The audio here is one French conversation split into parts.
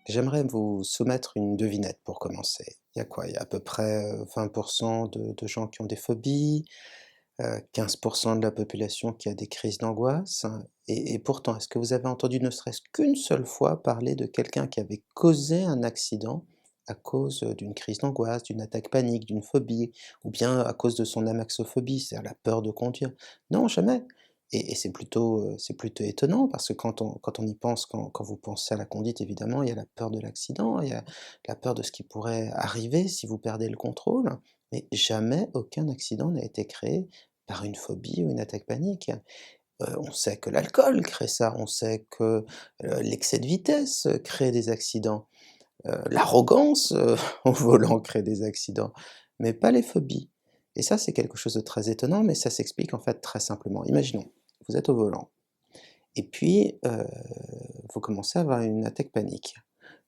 J'aimerais vous soumettre une devinette pour commencer. Il y a quoi? Il y a à peu près, 20 de gens qui ont des phobies, 15 de la population qui a des crises d'angoisse, et pourtant, est-ce que vous avez entendu ne serait-ce qu'une seule fois parler de quelqu'un qui avait causé un accident à cause, d'une crise d'angoisse, d'une attaque panique, d'une phobie, ou bien à cause de son amaxophobie, c'est-à-dire la peur de conduire? Non, jamais, et c'est plutôt étonnant parce que quand on y pense, quand vous pensez à la conduite, évidemment, il y a la peur de l'accident, il y a la peur de ce qui pourrait arriver si vous perdez le contrôle, mais jamais aucun accident n'a été créé par une phobie ou une attaque panique. On sait que l'alcool crée ça, on sait que, l'excès de vitesse, crée des accidents, l'arrogance, au volant crée des accidents, mais pas les phobies, et ça, c'est quelque chose de très étonnant, mais ça s'explique en fait très simplement. Imaginons, vous êtes au volant et puis, vous commencez à avoir une attaque panique,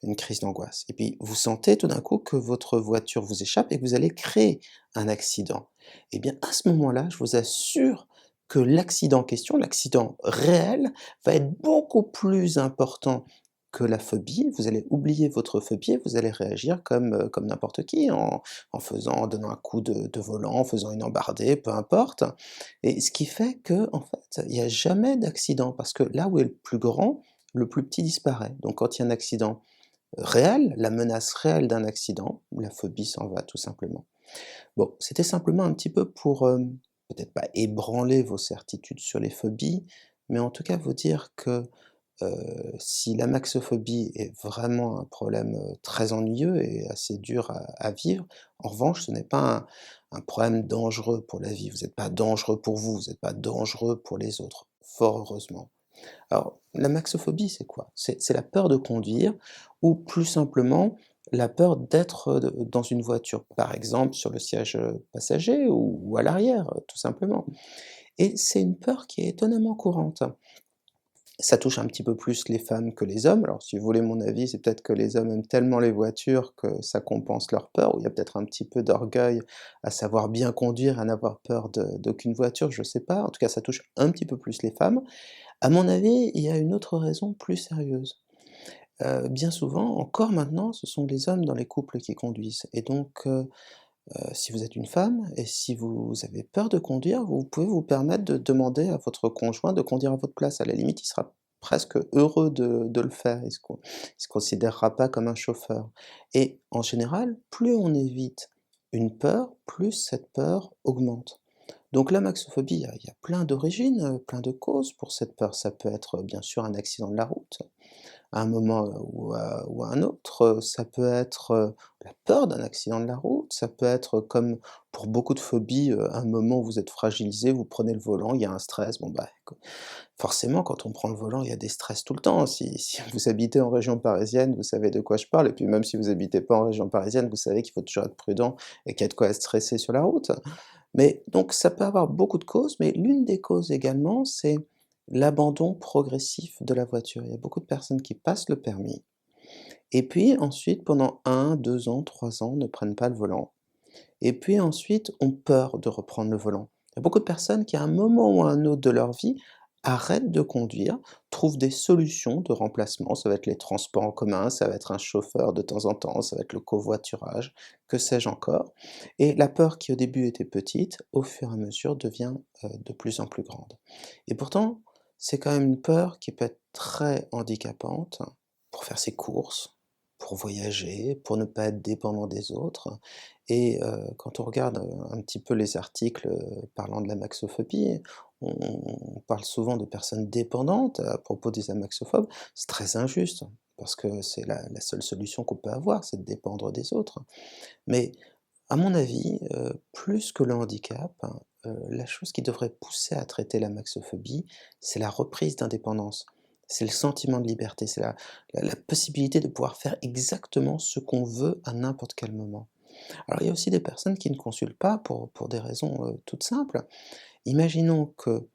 une crise d'angoisse, et puis vous sentez tout d'un coup que votre voiture vous échappe et que vous allez créer un accident. Et bien, à ce moment-là, je vous assure que l'accident en question, l'accident réel, va être beaucoup plus important que la phobie. Vous allez oublier votre phobie et vous allez réagir comme n'importe qui, en donnant un coup de volant, en faisant une embardée, peu importe, et ce qui fait que en fait, il y a jamais d'accident parce que là où est le plus grand, le plus petit disparaît. Donc quand il y a un accident réel, la menace réelle d'un accident, la phobie s'en va tout simplement. Bon, c'était simplement un petit peu pour, peut-être pas ébranler vos certitudes sur les phobies, mais en tout cas vous dire que, si l'amaxophobie est vraiment un problème, très ennuyeux et assez dur à vivre, en revanche, ce n'est pas un problème dangereux pour la vie. Vous n'êtes pas dangereux pour vous, vous n'êtes pas dangereux pour les autres, fort heureusement. Alors, la maxophobie, c'est quoi? C'est la peur de conduire, ou plus simplement, la peur d'être, dans une voiture, par exemple sur le siège, passager, ou à l'arrière, tout simplement, et c'est une peur qui est étonnamment courante. Ça touche un petit peu plus les femmes que les hommes. Alors si vous voulez mon avis, c'est peut-être que les hommes aiment tellement les voitures que ça compense leur peur, ou il y a peut-être un petit peu d'orgueil à savoir bien conduire, à n'avoir peur d'aucune voiture, je sais pas. En tout cas, ça touche un petit peu plus les femmes. À mon avis, il y a une autre raison plus sérieuse. Bien souvent, encore maintenant, ce sont les hommes dans les couples qui conduisent, et donc si vous êtes une femme et si vous avez peur de conduire, vous pouvez vous permettre de demander à votre conjoint de conduire à votre place. À la limite, il sera presque heureux de le faire. Il se considérera pas comme un chauffeur, et en général, plus on évite une peur, plus cette peur augmente. Donc la maxophobie, il y a plein d'origines, plein de causes pour cette peur. Ça peut être, bien sûr, un accident de la route, à un moment, ou à un autre, ça peut être, la peur d'un accident de la route, ça peut être, comme pour beaucoup de phobies, un moment où vous êtes fragilisé, vous prenez le volant, il y a un stress, bon bah, forcément quand on prend le volant, il y a des stress tout le temps. Si vous habitez en région parisienne, vous savez de quoi je parle, et puis même si vous habitez pas en région parisienne, vous savez qu'il faut toujours être prudent et qu'il y a de quoi être stressé sur la route. Mais donc ça peut avoir beaucoup de causes, mais l'une des causes également, c'est l'abandon progressif de la voiture. Il y a beaucoup de personnes qui passent le permis et puis ensuite pendant 1, 2 ans, 3 ans ne prennent pas le volant, et puis ensuite ont peur de reprendre le volant. Il y a beaucoup de personnes qui à un moment ou à un autre de leur vie arrêtent de conduire, trouvent des solutions de remplacement, ça va être les transports en commun, ça va être un chauffeur de temps en temps, ça va être le covoiturage, que sais-je encore, et la peur qui au début était petite, au fur et à mesure devient, de plus en plus grande, et pourtant, c'est quand même une peur qui peut être très handicapante pour faire ses courses, pour voyager, pour ne pas être dépendant des autres, et quand on regarde, un petit peu les articles, parlant de la maxophobie, on parle souvent de personnes dépendantes à propos des amaxophobes. C'est très injuste, parce que c'est la seule solution qu'on peut avoir, c'est de dépendre des autres. Mais à mon avis, plus que le handicap, la chose qui devrait pousser à traiter la maxophobie, c'est la reprise d'indépendance. C'est le sentiment de liberté, c'est la possibilité de pouvoir faire exactement ce qu'on veut à n'importe quel moment. Alors il y a aussi des personnes qui ne consultent pas pour des raisons, toutes simples. Imaginons que,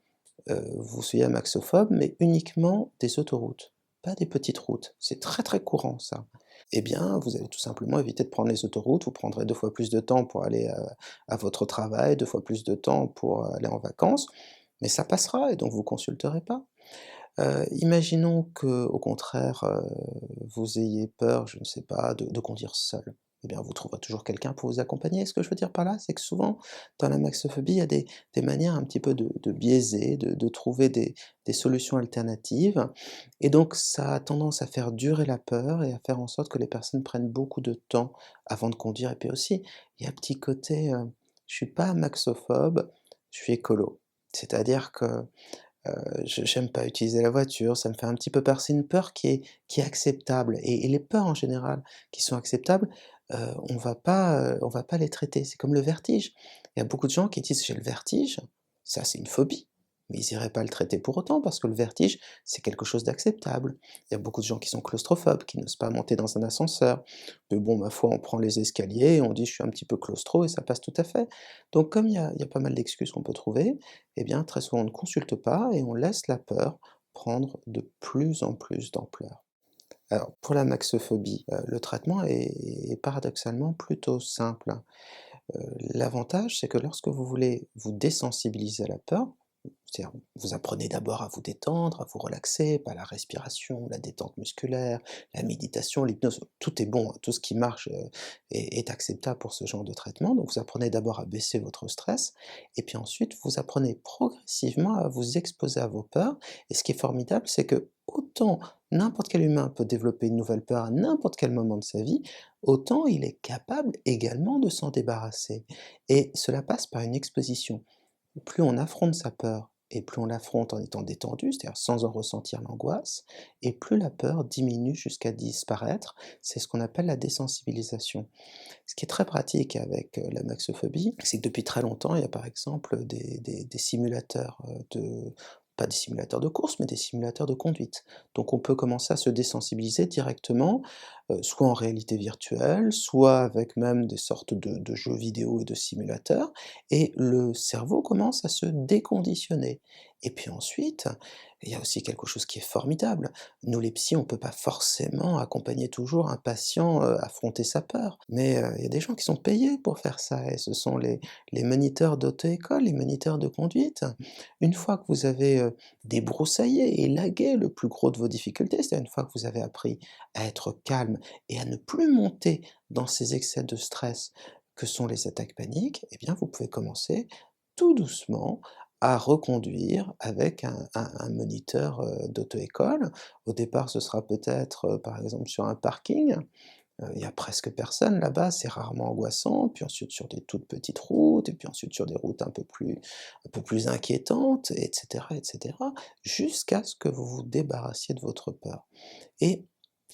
vous soyez amaxophobe, mais uniquement des autoroutes, pas des petites routes. C'est très, très courant ça. Eh bien, vous allez tout simplement éviter de prendre les autoroutes, vous prendrez 2 fois plus de temps pour aller, à votre travail, 2 fois plus de temps pour aller en vacances, mais ça passera et donc vous consulterez pas. Imaginons qu'au contraire, vous ayez peur, je ne sais pas, de conduire seul. Eh bien, vous trouverez toujours quelqu'un pour vous accompagner. Ce que je veux dire par là, c'est que souvent, dans la maxophobie, il y a des manières un petit peu de biaiser, de trouver des solutions alternatives et donc ça a tendance à faire durer la peur et à faire en sorte que les personnes prennent beaucoup de temps avant de conduire et puis aussi, il y a un petit côté, je suis pas maxophobe, je suis écolo. C'est-à-dire que je j'aime pas utiliser la voiture, ça me fait un petit peu peur. C'est une peur qui est acceptable et les peurs en général qui sont acceptables, on va pas les traiter. C'est comme le vertige. Il y a beaucoup de gens qui disent: «J'ai le vertige», ça c'est une phobie, mais ils iraient pas le traiter pour autant parce que le vertige, c'est quelque chose d'acceptable. Il y a beaucoup de gens qui sont claustrophobes, qui n'osent pas monter dans un ascenseur. Mais bon, ma foi, on prend les escaliers et on dit: «Je suis un petit peu claustro» et ça passe tout à fait. Donc comme il y a pas mal d'excuses qu'on peut trouver, eh bien, très souvent, on ne consulte pas et on laisse la peur prendre de plus en plus d'ampleur. Alors, pour la maxophobie, le traitement est paradoxalement plutôt simple. L'avantage, c'est que lorsque vous voulez vous désensibiliser à la peur, c'est-à-dire vous apprenez d'abord à vous détendre, à vous relaxer, par la respiration, la détente musculaire, la méditation, l'hypnose, tout est bon, hein, tout ce qui marche, est acceptable pour ce genre de traitement. Donc vous apprenez d'abord à baisser votre stress et puis ensuite vous apprenez progressivement à vous exposer à vos peurs et ce qui est formidable, c'est que autant n'importe quel humain peut développer une nouvelle peur à n'importe quel moment de sa vie, autant il est capable également de s'en débarrasser et cela passe par une exposition. Plus on affronte sa peur et plus on l'affronte en étant détendu, c'est-à-dire sans en ressentir l'angoisse, et plus la peur diminue jusqu'à disparaître. C'est ce qu'on appelle la désensibilisation. Ce qui est très pratique avec, la maxophobie, c'est que depuis très longtemps, il y a par exemple des simulateurs, de pas des simulateurs de course, mais des simulateurs de conduite. Donc on peut commencer à se désensibiliser directement, soit en réalité virtuelle, soit avec même des sortes de jeux vidéo et de simulateurs et le cerveau commence à se déconditionner. Et puis ensuite, il y a aussi quelque chose qui est formidable. Nous les psys, on ne peut pas forcément accompagner toujours un patient, affronter sa peur. Mais, il y a des gens qui sont payés pour faire ça et ce sont les moniteurs d'auto-école, les moniteurs de conduite. Une fois que vous avez, débroussaillé, élagué le plus gros de vos difficultés, c'est-à-dire une fois que vous avez appris à être calme et à ne plus monter dans ces excès de stress que sont les attaques paniques, eh bien vous pouvez commencer tout doucement à reconduire avec un moniteur, d'auto-école. Au départ, ce sera peut-être, par exemple sur un parking, il y a presque personne là-bas, c'est rarement angoissant, puis ensuite sur des toutes petites routes et puis ensuite sur des routes un peu plus inquiétantes et cetera, jusqu'à ce que vous vous débarrassiez de votre peur et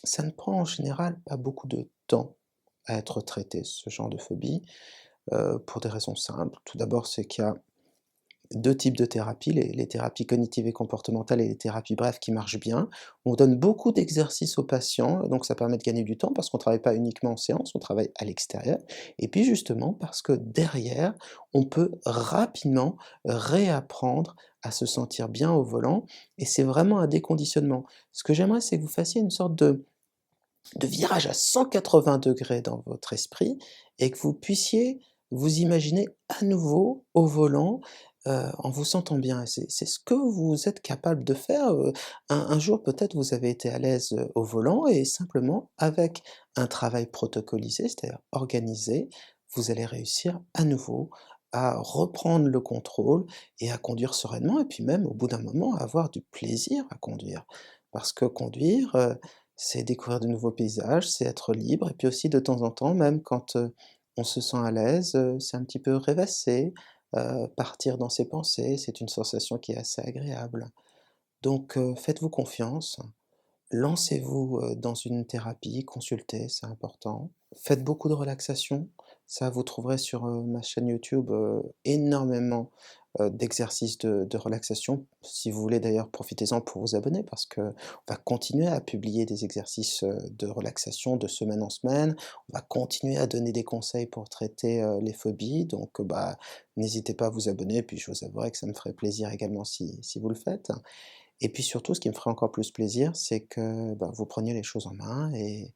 ça ne prend en général pas beaucoup de temps à être traité, ce genre de phobie, pour des raisons simples. Tout d'abord, c'est qu'il y a 2 types de thérapies, les thérapies cognitives et comportementales et les thérapies brèves qui marchent bien. On donne beaucoup d'exercices aux patients, donc ça permet de gagner du temps parce qu'on ne travaille pas uniquement en séance, on travaille à l'extérieur et puis justement parce que derrière, on peut rapidement réapprendre à se sentir bien au volant et c'est vraiment un déconditionnement. Ce que j'aimerais, c'est que vous fassiez une sorte de virage à 180 degrés dans votre esprit et que vous puissiez vous imaginer à nouveau au volant, en vous sentant bien et c'est ce que vous êtes capable de faire, un jour peut-être vous avez été à l'aise, au volant et simplement avec un travail protocolisé, c'est-à-dire organisé, vous allez réussir à nouveau à reprendre le contrôle et à conduire sereinement et puis même au bout d'un moment à avoir du plaisir à conduire. Parce que conduire, c'est découvrir de nouveaux paysages, c'est être libre et puis aussi de temps en temps, même quand, on se sent à l'aise, c'est un petit peu rêvasser, partir dans ses pensées, c'est une sensation qui est assez agréable. Donc, faites-vous confiance, lancez-vous, dans une thérapie, consultez, c'est important. Faites beaucoup de relaxation, ça vous trouverez sur, ma chaîne YouTube, énormément, d'exercices de relaxation. Si vous voulez d'ailleurs profitez-en pour vous abonner parce qu'on va continuer à publier des exercices, de relaxation de semaine en semaine. On va continuer à donner des conseils pour traiter, les phobies donc, bah, n'hésitez pas à vous abonner puis je vous avouerai que ça me ferait plaisir également si vous le faites. et puis surtout, ce qui me ferait encore plus plaisir, c'est que, bah, vous preniez les choses en main et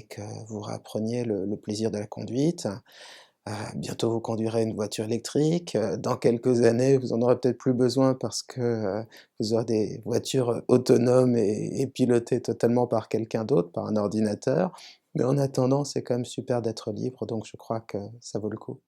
que vous réappreniez le plaisir de la conduite. Bientôt vous conduirez une voiture électrique, dans quelques années, vous en aurez peut-être plus besoin parce que, vous aurez des voitures, autonomes et pilotées totalement par quelqu'un d'autre, par un ordinateur. Mais en attendant, c'est quand même super d'être libre, donc je crois que ça vaut le coup.